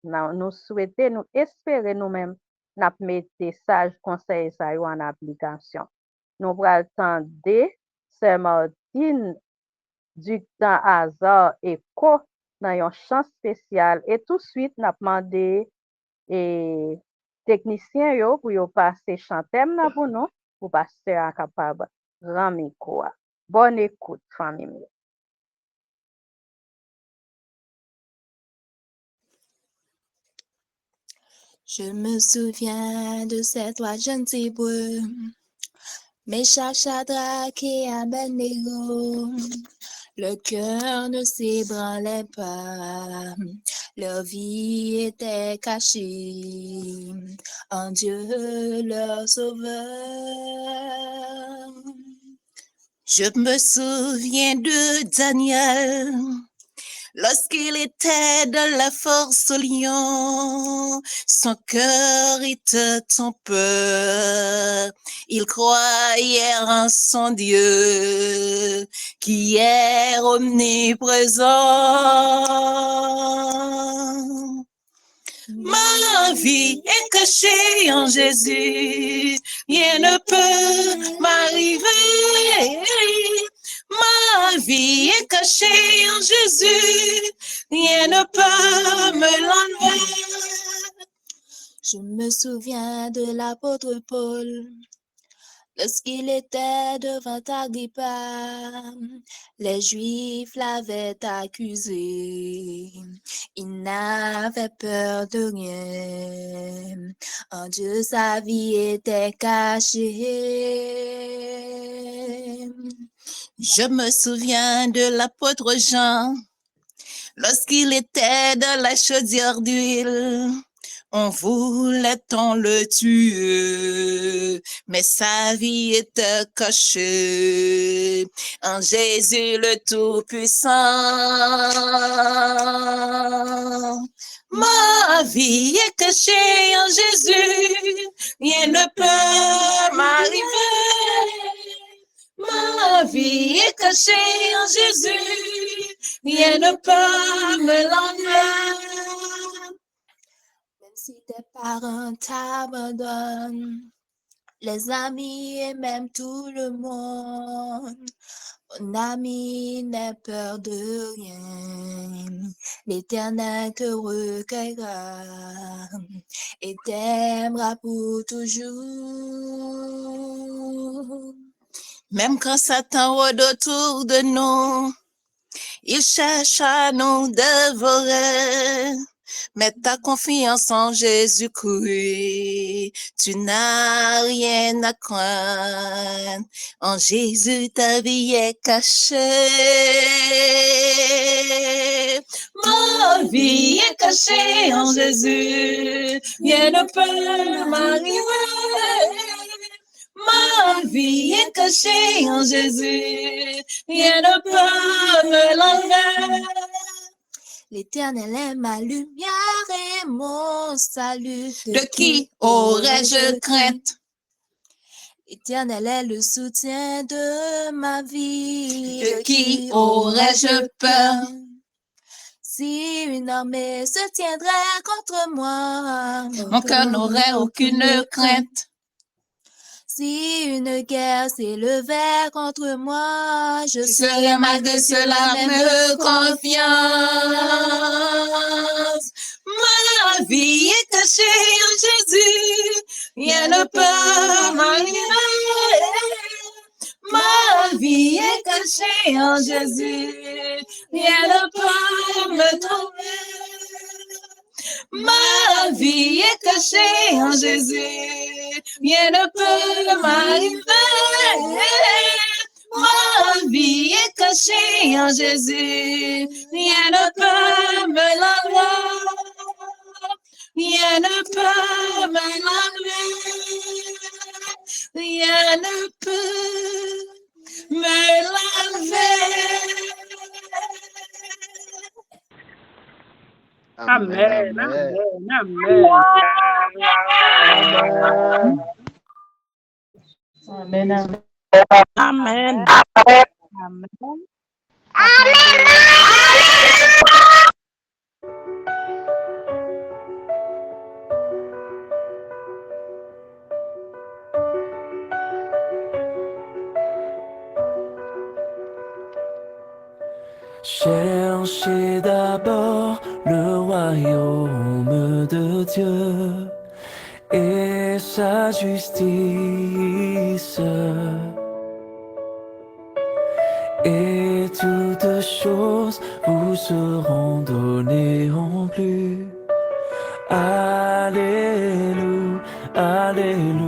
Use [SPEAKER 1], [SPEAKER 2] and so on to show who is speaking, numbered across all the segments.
[SPEAKER 1] Nous souhaiter, nous espérer nous-mêmes, n'a mettre sage conseil ça yo en application. Nous pral tande Sœur Martine du temps hasard et co dans un chant spécial et tout de suite n'a demandé et technicien yo pour yo passer chantem là pour nous pour passer à capable rami quoi. Bonne écoute famille.
[SPEAKER 2] Je me souviens de ces trois jeunes hébreux, Méchach, Shadrach et Abednego. Le cœur ne s'ébranlait pas, leur vie était cachée en Dieu leur sauveur. Je me souviens de Daniel. Lorsqu'il était dans la force au lion, son cœur était en peur. Il croyait en son Dieu qui est omniprésent. Ma vie est cachée en Jésus, rien ne peut m'arriver. Ma vie est cachée en Jésus, rien ne peut me l'enlever. Je me souviens de l'apôtre Paul, lorsqu'il était devant Agrippa, les Juifs l'avaient accusé. Il n'avait peur de rien, en Dieu sa vie était cachée. Je me souviens de l'apôtre Jean, lorsqu'il était dans la chaudière d'huile. On voulait le tuer, mais sa vie était cachée en Jésus le Tout-Puissant. Ma vie est cachée en Jésus, rien ne peut m'arriver. Ma vie est cachée en Jésus, rien ne peut me l'enlever. Même si tes parents t'abandonnent, les amis et même tout le monde, mon ami n'a peur de rien. L'Éternel te recueillera et t'aimera pour toujours. Même quand Satan rôde autour de nous, il cherche à nous dévorer. Mets ta confiance en Jésus-Christ, tu n'as rien à craindre. En Jésus, ta vie est cachée. Ma vie est cachée en Jésus, rien ne peut m'arriver. Ma vie est cachée en Jésus, rien ne peut me l'enlever. L'Éternel est ma lumière et mon salut. De qui aurais-je crainte? L'Éternel est le soutien de ma vie. De qui aurais-je peur? Si une armée se tiendrait contre moi, mon cœur n'aurait aucune crainte. Si une guerre s'élevait contre moi, je serais malgré cela même confiance. Ma vie est cachée en Jésus, rien ne peut m'arriver. Ma vie est cachée en Jésus, rien ne peut me trouver. Ma vie est cachée en Jésus, rien ne peut m'arriver. Ma vie est cachée en Jésus, rien ne peut me l'enlever. Rien ne peut me l'enlever. Rien ne peut me l'enlever.
[SPEAKER 3] Amen.
[SPEAKER 4] Amen.
[SPEAKER 3] Amen.
[SPEAKER 1] Amen.
[SPEAKER 3] Amen.
[SPEAKER 1] Amen.
[SPEAKER 4] Cherchez d'abord le royaume de Dieu et sa justice, et toutes choses vous seront données en plus. Alléluia, Alléluia.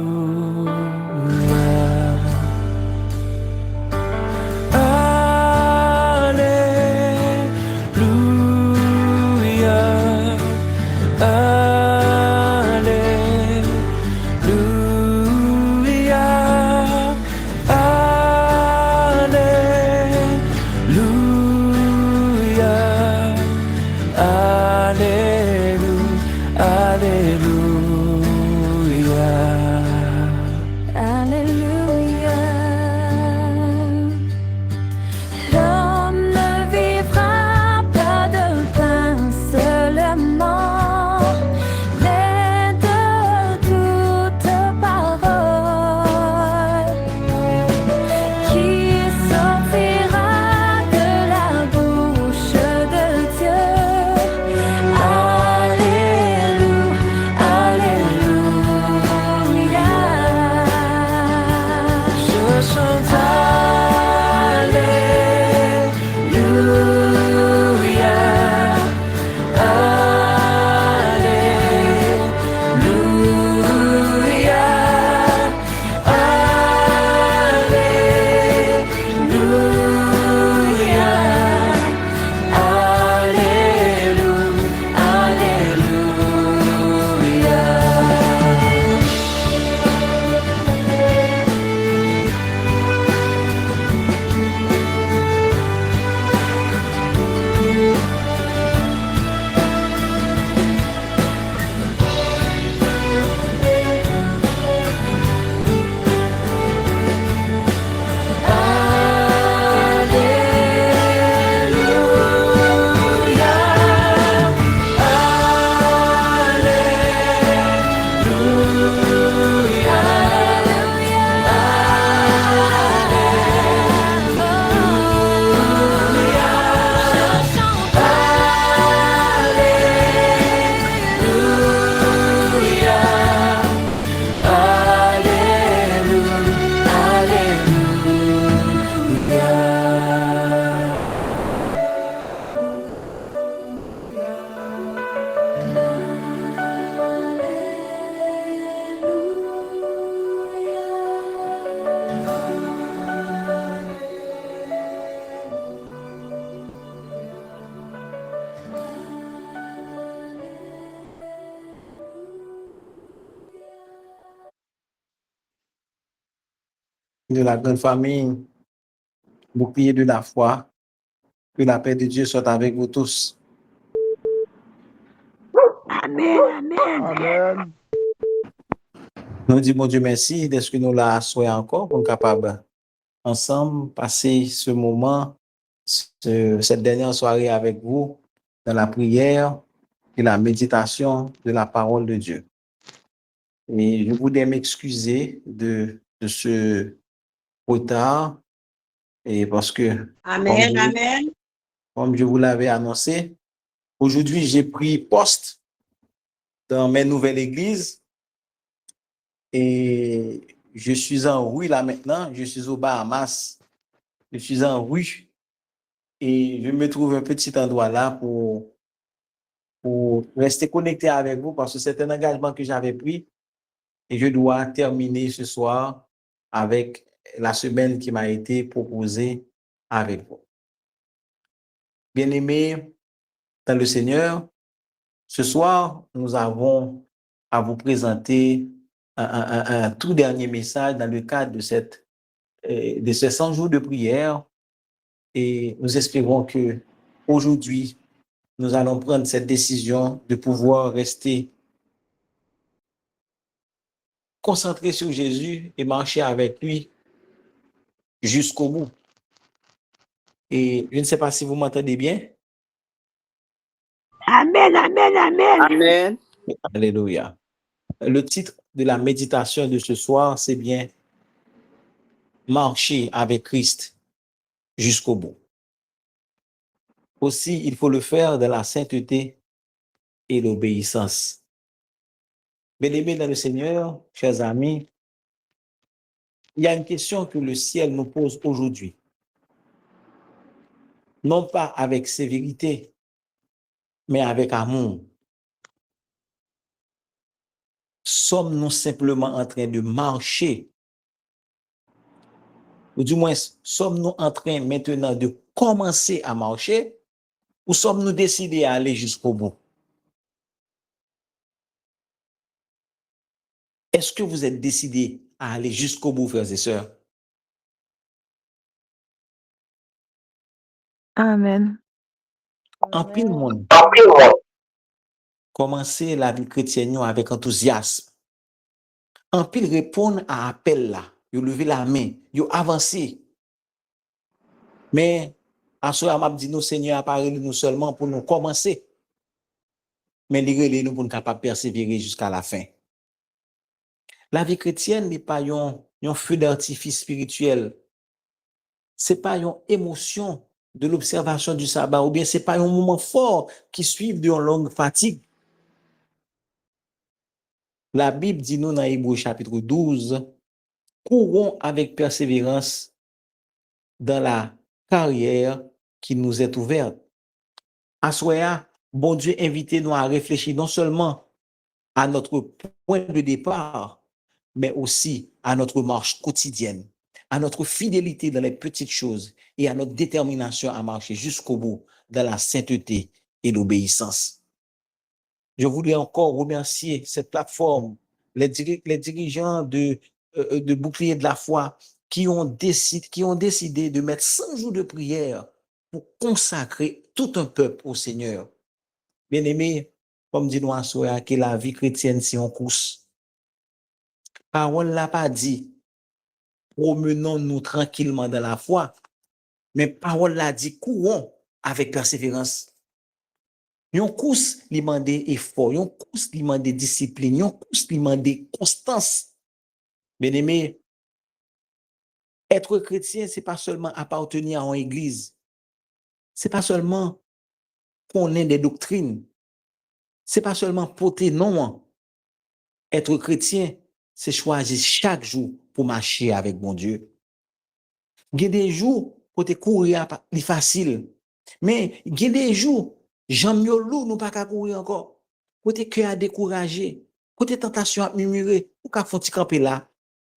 [SPEAKER 5] De la grande famille, bouclier de la foi, que la paix de Dieu soit avec vous tous.
[SPEAKER 3] Amen.
[SPEAKER 5] Nous disons, mon Dieu, merci d'être que nous la soyons encore pour être capables ensemble passer ce moment, cette dernière soirée avec vous dans la prière et la méditation de la parole de Dieu. Et je voudrais m'excuser de ce retard et parce que comme je vous l'avais annoncé, aujourd'hui j'ai pris poste dans mes nouvelles églises et je suis en rue là maintenant, je suis aux Bahamas, je suis en rue et je me trouve un petit endroit là pour rester connecté avec vous parce que c'est un engagement que j'avais pris et je dois terminer ce soir avec la semaine qui m'a été proposée avec vous. Bien-aimés dans le Seigneur, ce soir, nous avons à vous présenter un tout dernier message dans le cadre de ces 100 jours de prière et nous espérons que aujourd'hui, nous allons prendre cette décision de pouvoir rester concentrés sur Jésus et marcher avec lui jusqu'au bout. Et je ne sais pas si vous m'entendez bien.
[SPEAKER 3] Amen, amen, amen.
[SPEAKER 6] Amen.
[SPEAKER 5] Alléluia. Le titre de la méditation de ce soir, c'est bien « Marcher avec Christ jusqu'au bout ». aussi, il faut le faire dans la sainteté et l'obéissance. Bien-aimés dans le Seigneur, chers amis, il y a une question que le ciel nous pose aujourd'hui. Non pas avec sévérité, mais avec amour. Sommes-nous simplement en train de marcher, ou du moins, sommes-nous en train maintenant de commencer à marcher, ou sommes-nous décidés à aller jusqu'au bout? Est-ce que vous êtes décidés à aller jusqu'au bout, frères et sœurs?
[SPEAKER 3] Amen.
[SPEAKER 5] En pile monde, commencer la vie chrétienne avec enthousiasme. En pile répondre à appel là, yo lever la main, yo avancer. Mais à ce moment, dit nous, Seigneur, apparaît nous seulement pour nous commencer. Mais il nous pour nous capables de persévérer jusqu'à la fin. La vie chrétienne n'est pas un feu d'artifice spirituel. C'est pas une émotion de l'observation du sabbat, ou bien c'est pas un moment fort qui suit d'une longue fatigue. La Bible dit nous dans Hébreux chapitre 12, courons avec persévérance dans la carrière qui nous est ouverte. À soi, bon Dieu invite nous à réfléchir non seulement à notre point de départ, mais aussi à notre marche quotidienne, à notre fidélité dans les petites choses et à notre détermination à marcher jusqu'au bout dans la sainteté et l'obéissance. Je voudrais encore remercier cette plateforme, les dirigeants de Bouclier de la foi qui ont décidé de mettre 100 jours de prière pour consacrer tout un peuple au Seigneur. Bien-aimés, comme dit nous à soi, que la vie chrétienne, c'est en course. Parole l'a pas dit, promenons-nous tranquillement dans la foi, mais parole l'a dit, courons avec persévérance. Yon course li demande effort, yon course li demande discipline, yon course li demande constance. Bien-aimé, être chrétien, c'est pas seulement appartenir à une église. C'est pas seulement connaître des doctrines. C'est pas seulement porter non. Être chrétien, c'est choisir chaque jour pour marcher avec mon Dieu. Il y a des jours pour te courir, c'est facile. Mais il y a des jours, j'en miolou, nous pas qu'à courir encore. Pour te cœur à décourager, pour te tentation à murmurer, ou qu'à faut camper là,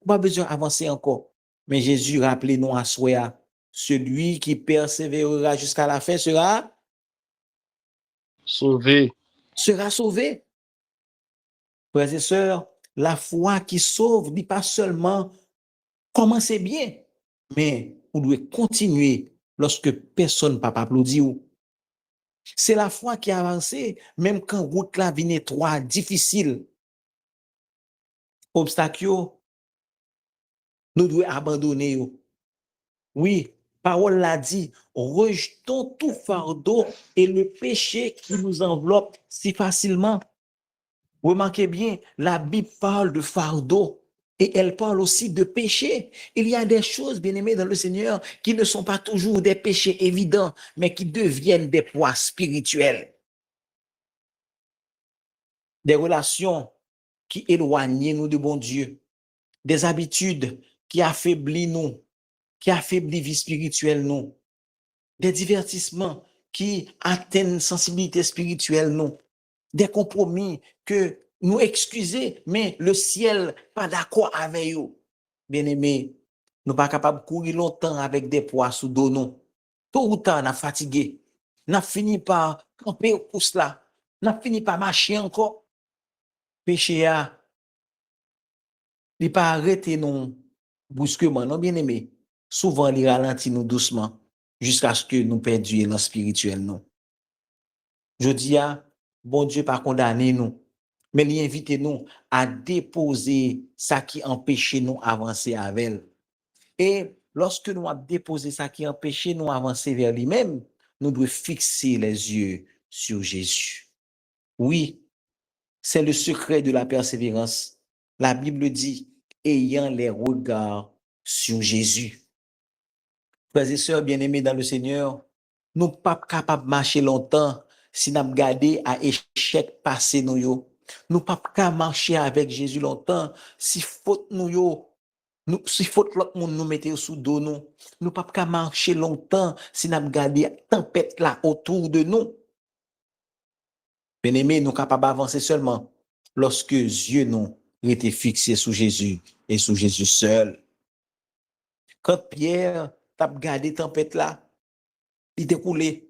[SPEAKER 5] pas besoin d'avancer encore. Mais Jésus rappelez nous à soi, celui qui persévérera jusqu'à la fin sera
[SPEAKER 3] Sauvé.
[SPEAKER 5] sauvé. Frères et sœurs, la foi qui sauve n'est pas seulement commencer bien, mais on doit continuer lorsque personne ne peut applaudir. C'est la foi qui avance, même quand route la vient étroite, difficile. Obstacle, nous devons abandonner. Oui, parole l'a dit, rejetons tout fardeau et le péché qui nous enveloppe si facilement. Remarquez bien, la Bible parle de fardeau et elle parle aussi de péché. Il y a des choses, bien-aimées dans le Seigneur, qui ne sont pas toujours des péchés évidents, mais qui deviennent des poids spirituels. Des relations qui éloignent nous de bon Dieu. Des habitudes qui affaiblissent nous, qui affaiblissent la vie spirituelle nous. Des divertissements qui atteignent sensibilité spirituelle nous. Des compromis que nous excusez, mais le ciel pas d'accord avec vous. Bien-aimés, nous pas capables de courir longtemps avec des poids sous dos nous. Tôt ou tard, on a fatigué. On a fini par camper pour cela. On a fini par marcher encore. Péché a, il pas arrêté nous brusquement, non bien-aimés. Souvent, il ralentit nous doucement jusqu'à ce que nous perdions l'élan spirituel nous. Je dis à bon Dieu pas condamner nous, mais il invite nous à déposer ça qui empêche nous avancer avec elle. Et lorsque nous avons déposé ça qui empêche nous avancer vers lui-même, nous devons fixer les yeux sur Jésus. Oui, c'est le secret de la persévérance. La Bible dit, ayant les regards sur Jésus. Frères et sœurs bien-aimés dans le Seigneur, nous pas capable marcher longtemps si nous gardé à échec passé nous yo. Nous pas capable marcher avec Jésus longtemps si faute nous yo. Si faute l'autre monde nous mettait sous dos nous. Nous pas capable marcher longtemps si nous gardé tempête là autour de nous. Bien-aimés, nous capables d'avancer seulement lorsque yeux nous étaient fixés sur Jésus et sur Jésus seul. Quand Pierre t'a gardé tempête là, il découlait.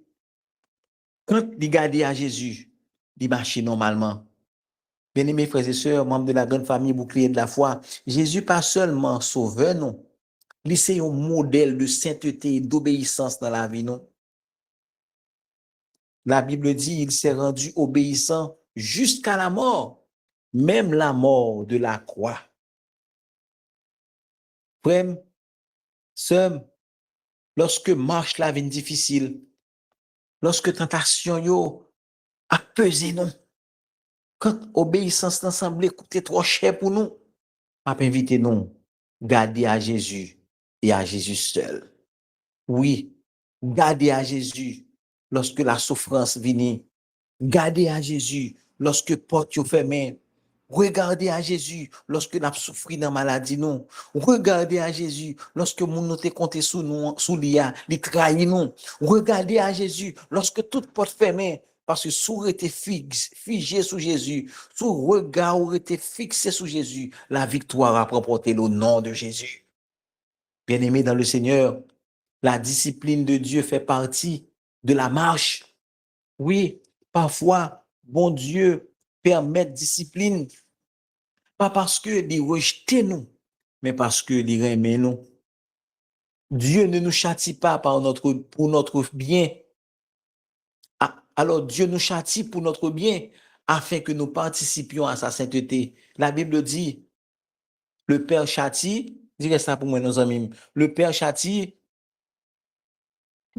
[SPEAKER 5] Quand il gardait à Jésus, il marchait normalement. Bien-aimés frères et sœurs, membres de la grande famille bouclier de la foi, Jésus pas seulement sauveur nous, il c'est un modèle de sainteté et d'obéissance dans la vie nous. La Bible dit, il s'est rendu obéissant jusqu'à la mort, même la mort de la croix. Frère, sœur, lorsque marche la vie difficile, lorsque tentation yo a pesé nous, quand obéissance ensemble coûte trop cher pour nous, m'a invité nous garder à Jésus et à Jésus seul. Oui, garder à Jésus lorsque la souffrance vient. Garder à Jésus lorsque porte yo fermée. Regardez à Jésus lorsque nous souffert dans la maladie nous. Regardez à Jésus lorsque moun nou te compté sous nous, sous l'IA, li trahi nous. Regardez à Jésus lorsque toute porte fermée, parce que sous était figé sous Jésus, sous regard ou était fixé sous Jésus, la victoire a remporté le nom de Jésus. Bien-aimé dans le Seigneur, la discipline de Dieu fait partie de la marche. Oui, parfois, bon Dieu permet discipline, pas parce que il rejette nous, mais parce que il aime nous. Dieu ne nous châtie pas pour notre bien. Alors Dieu nous châtie pour notre bien, afin que nous participions à sa sainteté. La Bible dit, le Père châtie, dirais ça pour moi, nos amis, le Père châtie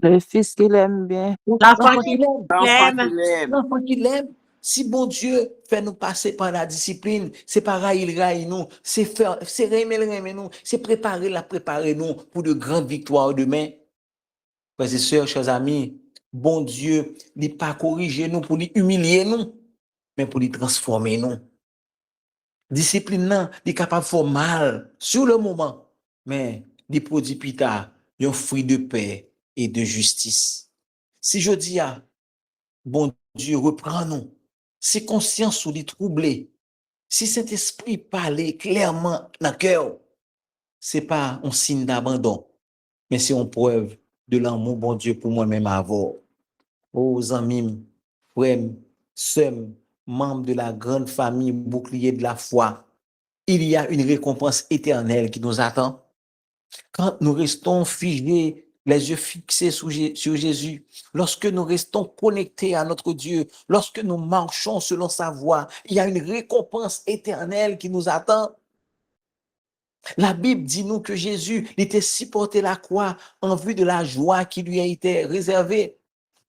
[SPEAKER 3] Le fils qu'il aime bien.
[SPEAKER 1] L'enfant qui l'aime.
[SPEAKER 3] L'enfant qu'il aime.
[SPEAKER 5] L'enfant qui l'aime. Si bon Dieu fait nous passer par la discipline, c'est pareil, il raille nous, c'est remettre nous, c'est préparer nous pour de grandes victoires demain. Frères et sœurs, chers amis, bon Dieu, il n'est pas corriger nous pour lui humilier nous, mais pour lui transformer nous. Discipline, non, il est capable de faire mal sur le moment, mais il produit plus tard un fruit de paix et de justice. Si je dis à bon Dieu, reprends-nous, si conscience ou les troublée, si cet esprit parlait clairement dans le cœur, c'est pas un signe d'abandon, mais c'est une preuve de l'amour bon Dieu pour moi-même à avoir. Aux amis, frères, sœurs, membres de la grande famille bouclier de la foi, il y a une récompense éternelle qui nous attend. Quand nous restons figés, les yeux fixés sur Jésus, lorsque nous restons connectés à notre Dieu, lorsque nous marchons selon sa voie, il y a une récompense éternelle qui nous attend. La Bible dit nous que Jésus était supporté la croix en vue de la joie qui lui a été réservée.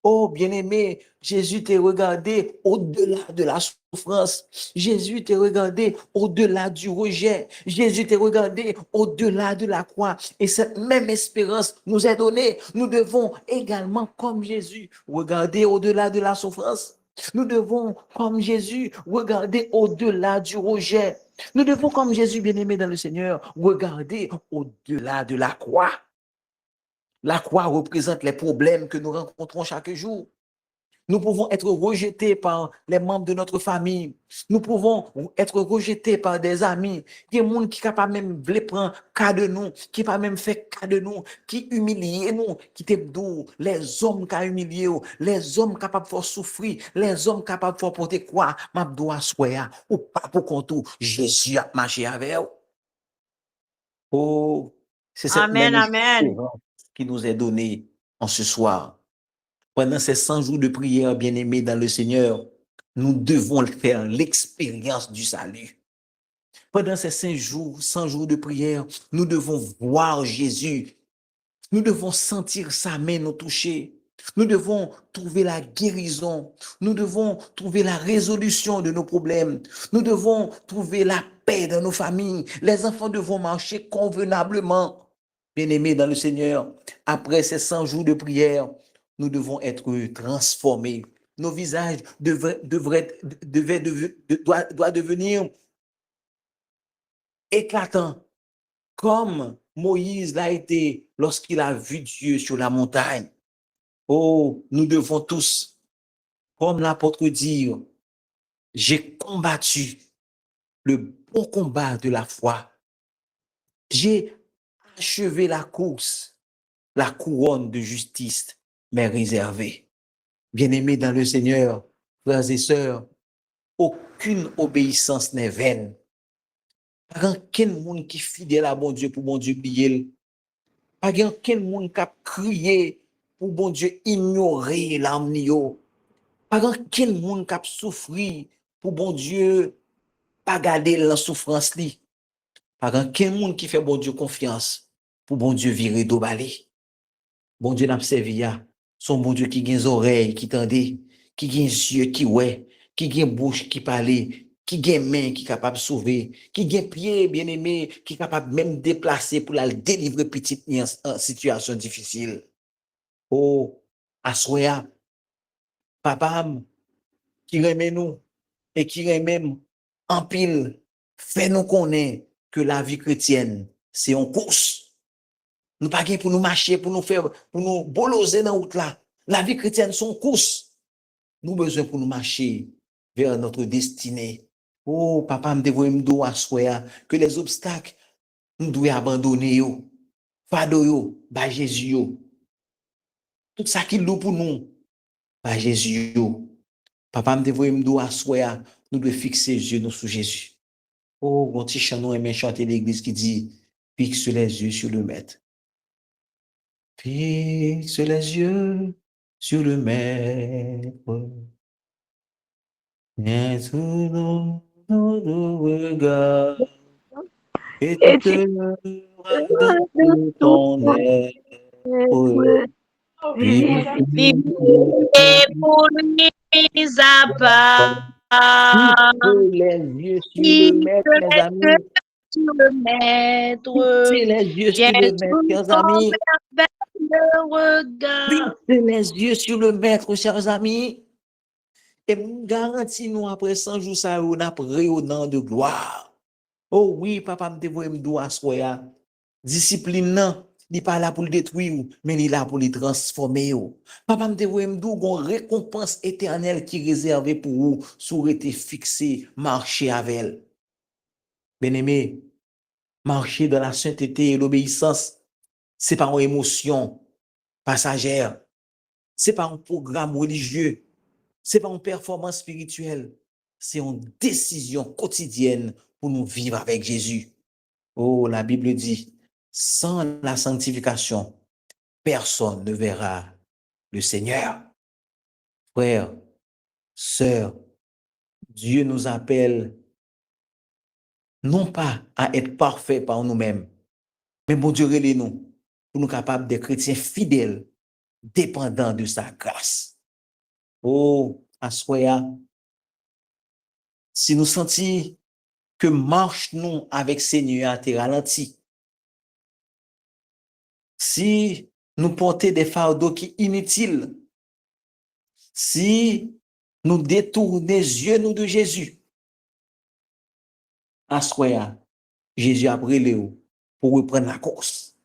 [SPEAKER 5] Oh, bien-aimé, Jésus t'a regardé au-delà de la souffrance. Jésus t'a regardé au-delà du rejet. Jésus t'a regardé au-delà de la croix. Et cette même espérance nous est donnée. Nous devons également, comme Jésus, regarder au-delà de la souffrance. Nous devons, comme Jésus, regarder au-delà du rejet. Nous devons, comme Jésus, bien-aimé dans le Seigneur, regarder au-delà de la croix. La croix représente les problèmes que nous rencontrons chaque jour. Nous pouvons être rejetés par les membres de notre famille. Nous pouvons être rejetés par des amis. Des gens qui ne peuvent même prendre cas de nous, qui ne peuvent même faire cas de nous, qui humilient nous, qui te doux, les hommes qui ont humilié, les hommes capables de faire souffrir, les hommes capables de faire porter quoi, ma doit soya, ou pas pour qu'on tout, Jésus a marché avec eux. Oh, c'est cette
[SPEAKER 1] Amen,
[SPEAKER 5] même
[SPEAKER 1] amen.
[SPEAKER 5] espérance qui nous est donnée en ce soir. Pendant ces 100 jours de prière, bien-aimés dans le Seigneur, nous devons faire l'expérience du salut. Pendant ces 100 jours de prière, nous devons voir Jésus. Nous devons sentir sa main nous toucher. Nous devons trouver la guérison. Nous devons trouver la résolution de nos problèmes. Nous devons trouver la paix dans nos familles. Les enfants devront marcher convenablement. Bien-aimés dans le Seigneur, après ces 100 jours de prière, nous devons être transformés. Nos visages doit devenir éclatants, comme Moïse l'a été lorsqu'il a vu Dieu sur la montagne. Oh, nous devons tous, comme l'apôtre dit, j'ai combattu le bon combat de la foi. J'ai achevé la course, la couronne de justice m'est réservée. Bien-aimés dans le Seigneur, frères et sœurs, aucune obéissance n'est vaine. Pas aucun monde qui est fidèle à bon Dieu pour bon Dieu oublier. Pas aucun monde qui a crié pour bon Dieu ignorer l'âme. Pas aucun monde qui a souffri pour bon Dieu pas garder la souffrance li. Pas aucun monde qui fait bon Dieu confiance pour bon Dieu virer d'eau balé. Bon Dieu n'a servi ya. Son bon Dieu qui a des oreilles qui tendent, qui a des yeux qui ouais, qui a une bouche qui parle, qui a une main qui est capable de sauver, qui a un pied bien-aimé qui est capable même de déplacer pour la délivrer petite en situation difficile. Oh, assoya, papa qui remet nous et qui remet en pile, fait nous connaître que la vie chrétienne, c'est une course. Nous pas pour nous marcher, pour nous boloser dans la route là. La vie chrétienne, c'est une course. Nous avons besoin pour nous marcher vers notre destinée. Oh, papa, me devons me asseoir que les obstacles, nous devons abandonner yo. Fado yo, bah Jésus yo. Tout ça qui lourd pour nous, bah Jésus yo. Papa, me devons me asseoir, nous devons fixer les yeux sur Jésus. Oh, mon petit chant, nous aimons chanter l'église qui dit, fixe les yeux sur le maître. Fixe les yeux sur le maître. Et sous nos regards, et tu dans ton être.
[SPEAKER 2] Et pour les apparts,
[SPEAKER 5] Fixe les yeux sur le maître, mes amis.
[SPEAKER 2] sur le maître,
[SPEAKER 5] Fixez les yeux sur le maître, chers amis.
[SPEAKER 2] avec le regard.
[SPEAKER 5] Fixez les yeux sur le maître, chers amis. Et nous garantis, nous, après 100 jours, ça, on a rayonnant de gloire. Oh oui, papa, me devons me doit soya. Discipline, non, il n'est pas là pour le détruire, mais il est là pour le transformer. Papa, me devons me doit une récompense éternelle qui est réservée pour vous, si vous été fixé, marcher avec elle. Bien-aimé, marcher dans la sainteté et l'obéissance, c'est pas une émotion passagère, c'est pas un programme religieux, c'est pas une performance spirituelle, c'est une décision quotidienne pour nous vivre avec Jésus. Oh, la Bible dit, sans la sanctification, personne ne verra le Seigneur. Frères, sœurs, Dieu nous appelle non pas à être parfaits par nous-mêmes, mais bon Dieu relève nous pour nous capables d'être chrétiens fidèles, dépendants de sa grâce. Oh, assoya, si nous sentons que marche nous avec Seigneur te ralenti, si nous portons des fardeaux qui inutiles, si nous détournons les yeux nous de Jésus, assoya, Jésus a brûlé pour reprendre la course.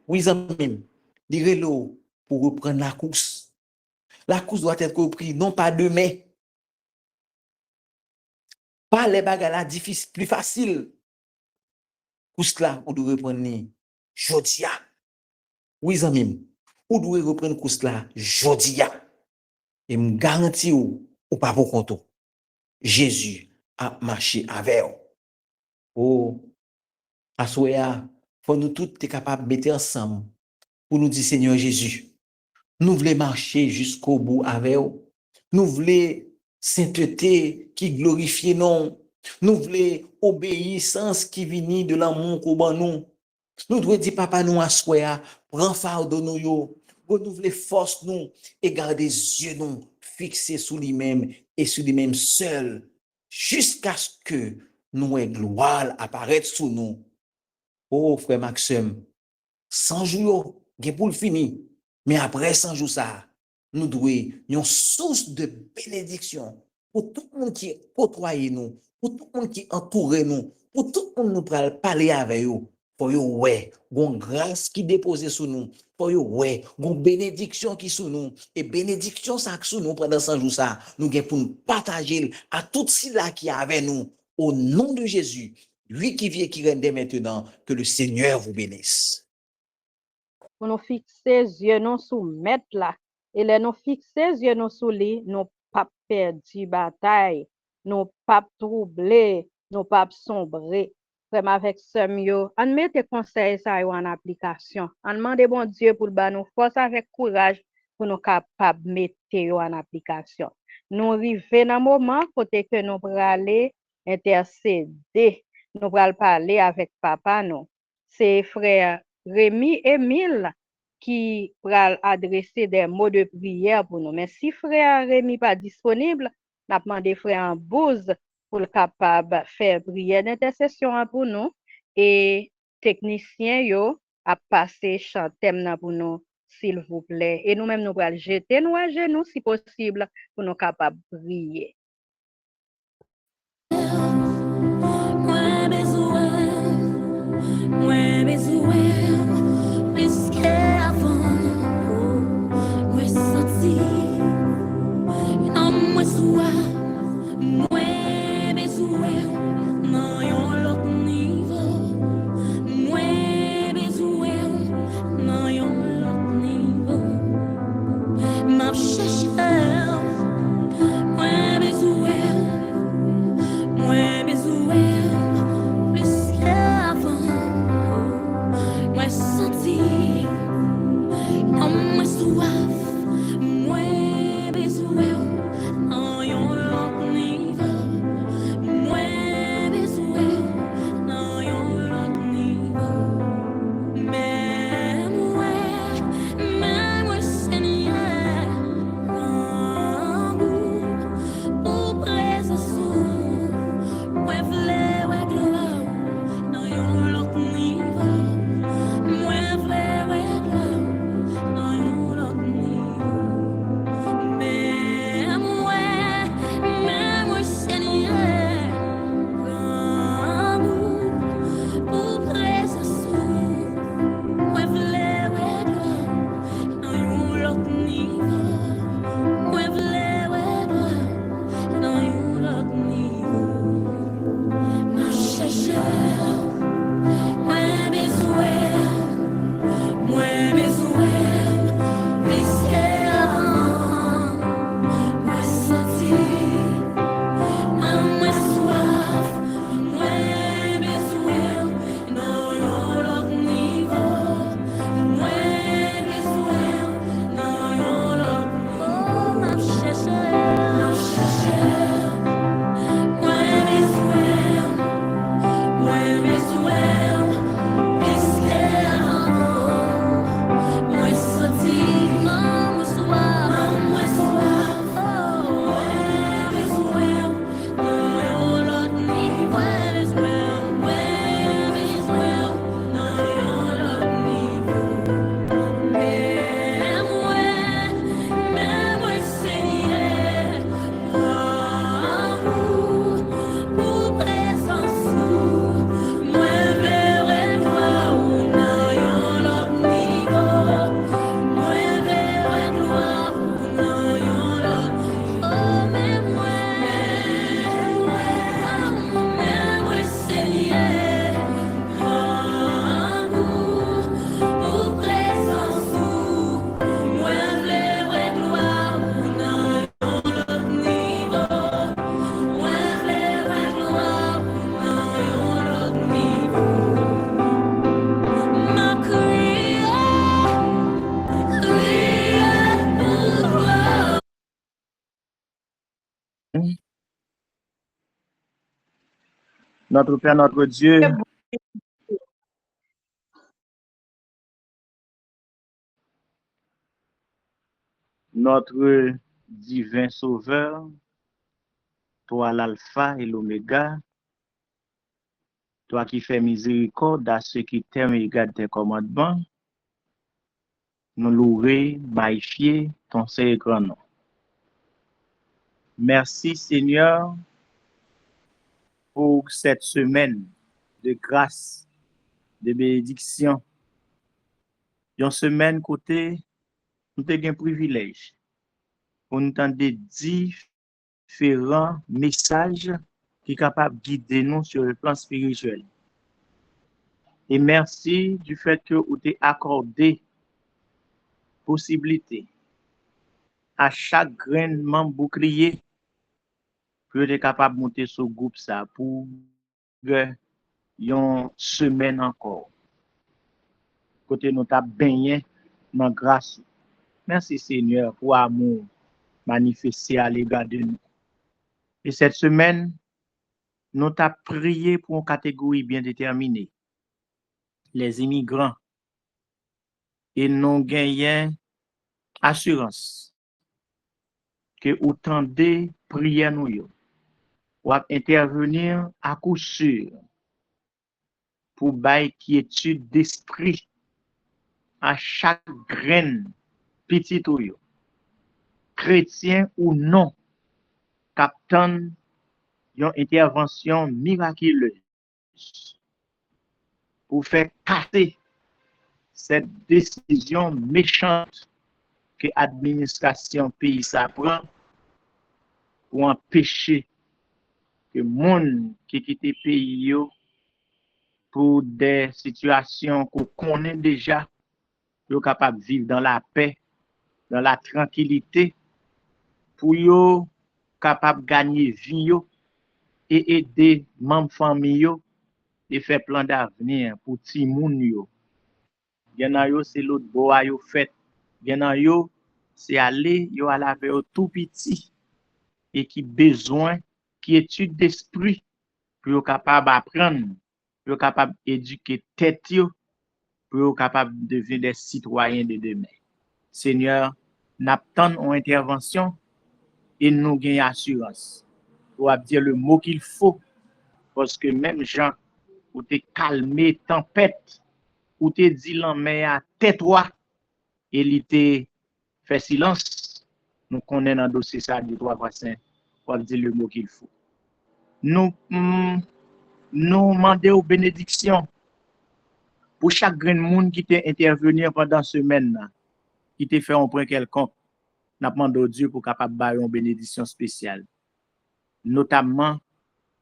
[SPEAKER 5] Oui, amis, direz-le pour reprendre la course. La course doit être reprise non pas demain, pas les bagages difficiles, plus faciles. Course là, on doit reprendre jodia. Oui, amis, on doit reprendre course là jodia. Et me garantis ou pas pour compte. Jésus a marché avec vous. Oh, assoya, faut nous tous être capables de mettre ensemble pour nous dire Seigneur Jésus, nous voulons marcher jusqu'au bout avec vous. Nous voulons sainteté qui glorifie non. Nous voulons obéissance qui vient de l'amour qu'on ban nous. Nous devons dire papa nous assoya, prends fardeau nous yo, renouveler force nous et garder les yeux nous fixés sur lui-même et sur lui-même seul jusqu'à ce que nous ayons gloire apparaître sous nous. Oh frère Maxime, 100 jours, pour le fini, mais après 100 jours ça, nous devons une source de bénédiction pour tout le monde qui côtoie nous, pour tout le monde qui entoure nous, pour tout le monde nous parler avec nous, pour yo ouais, gon grâce qui dépose sur nous, pour yo ouais, gon bénédiction qui sur nous, et bénédiction ça sur nous pendant 100 jours ça, nous gain pour nous partager à tout ceux-là qui est avec nous, au nom de Jésus, lui qui vient qui règne dès maintenant, que le Seigneur vous bénisse.
[SPEAKER 1] Pour nous fixer yeux nous sous mettre là et les nous fixer yeux nous sous lui nous pas perdu bataille nous pas troubler nous pas sombrer vraiment avec ce mieux on mette conseil ça en application on demande bon Dieu pour ba nous force avec courage pour nous capable mettre en application nous arriver dans moment côté que nous pour aller intercéder nous pour parler avec papa nous c'est frère Rémi Émile qui va adresser des mots de prière pour nous. Mais si frère Rémi pas disponible, n'a demandé frère Ambouze pour le capable faire prière d'intercession pour nous et technicien yo a passé chantem pour nous s'il vous plaît et nous-mêmes nous allons jeter nous à genoux si possible pour nous capable prier.
[SPEAKER 6] Notre Père, notre Dieu, notre divin Sauveur, toi l'alpha et l'oméga, toi qui fais miséricorde à ceux qui t'aiment et gardent tes commandements, nous louer, magnifier ton Saint grand nom. Merci Seigneur pour cette semaine de grâce, de bénédiction. Une semaine côté, nous avons un privilège pour nous entendre différents messages qui sont capables de guider nous sur le plan spirituel. Et merci du fait que vous avez accordé possibilité à chaque grain membre bouclier pour être capable de monter ce groupe ça pour une semaine encore. Côté nous t'a baigné dans grâce. Merci Seigneur pour l'amour manifesté à l'égard de nous. Et cette semaine, nous t'a prié pour une catégorie bien déterminée, les immigrants. Et nous gagnons assurance que autant de prières nous ou intervenir à coup sûr pour bailler quiétude d'esprit à chaque graine petit ou chrétien ou non captant une intervention miraculeuse pour faire casser cette décision méchante que l'administration pays ça prend pour empêcher que les gens qui quittent le pays pour des situations qu'on connaît déjà, soient capables de vivre dans la paix, dans la tranquillité, pour être capables de gagner vie et aider membres famille et faire plan d'avenir pour tout le monde. Gen c'est l'autre bois yo fait. Gen c'est aller yo à la vers tout petit et qui besoin qui étude d'esprit pour être capable d'apprendre, pour être capable d'éduquer tête yo, pour être capable de devenir des citoyens de demain. Seigneur, n'attendons une intervention et nous gagnons assurance. Pour dire le mot qu'il faut, parce que même Jean, où t'es calmé tempête, où t'es dit l'emmène à tais-toi, et il t'est fait silence. Nous connaissons dans le dossier ça du droit voisin pour dire le mot qu'il faut. Nous demandons aux bénédictions pour chaque grand monde qui t'a intervenir pendant cette semaine, qui t'a fait un point quelconque. Nous demandons Dieu pour capable de une bénédiction spéciale. Notamment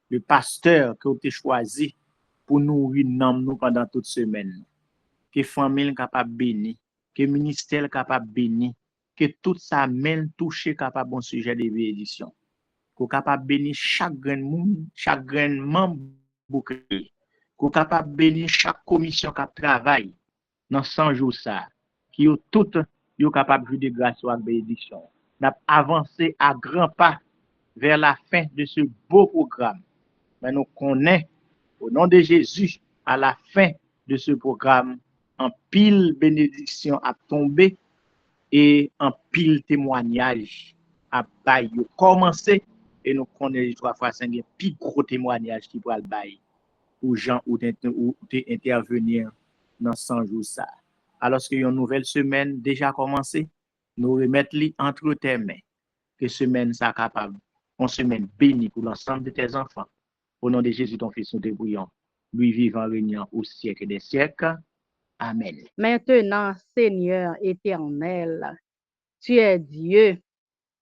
[SPEAKER 6] le pasteur que vous avez choisi pour nourrir nous pendant toute semaine. Que famille capable béni, que ministère capable béni, que tout ça mène toucher capable bon sujet de bénédiction. Qu'on capable béni chaque grand monde, chaque grand membre bouclier. Qu'on capable béni chaque commission qui travaille dans 100 jours ça, qui yo tout yo capable jouer de grâce ou de bénédiction. N'a avancé à grands pas vers la fin de ce beau programme. Mais nous connaissons au nom de Jésus à la fin de ce programme en pile bénédiction a tombé et en pile témoignage a bail commencé et nous connaissons 3 fois 5 plus gros témoignage qui pourra le bail pour gens ou intervenir dans 100 jours ça. Alors que une nouvelle semaine déjà commencé, nous remettre entre tes mains que semaine ça capable, une semaine bénie pour l'ensemble de tes enfants. Au nom de Jésus ton fils nous te prions, lui vivant régnant au siècle des siècles. Amen.
[SPEAKER 1] Maintenant, Seigneur éternel, tu es Dieu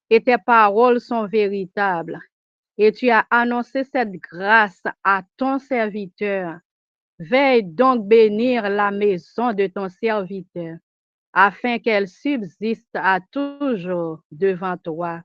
[SPEAKER 1] et tes paroles sont véritables. Et tu as annoncé cette grâce à ton serviteur. Veille donc bénir la maison de ton serviteur, afin qu'elle subsiste à toujours devant toi.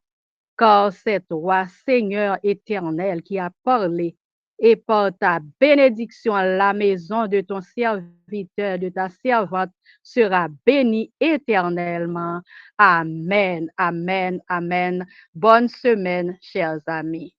[SPEAKER 1] Car c'est toi, Seigneur éternel, qui a parlé, et par ta bénédiction, la maison de ton serviteur, de ta servante, sera bénie éternellement. Amen, amen, amen. Bonne semaine, chers amis.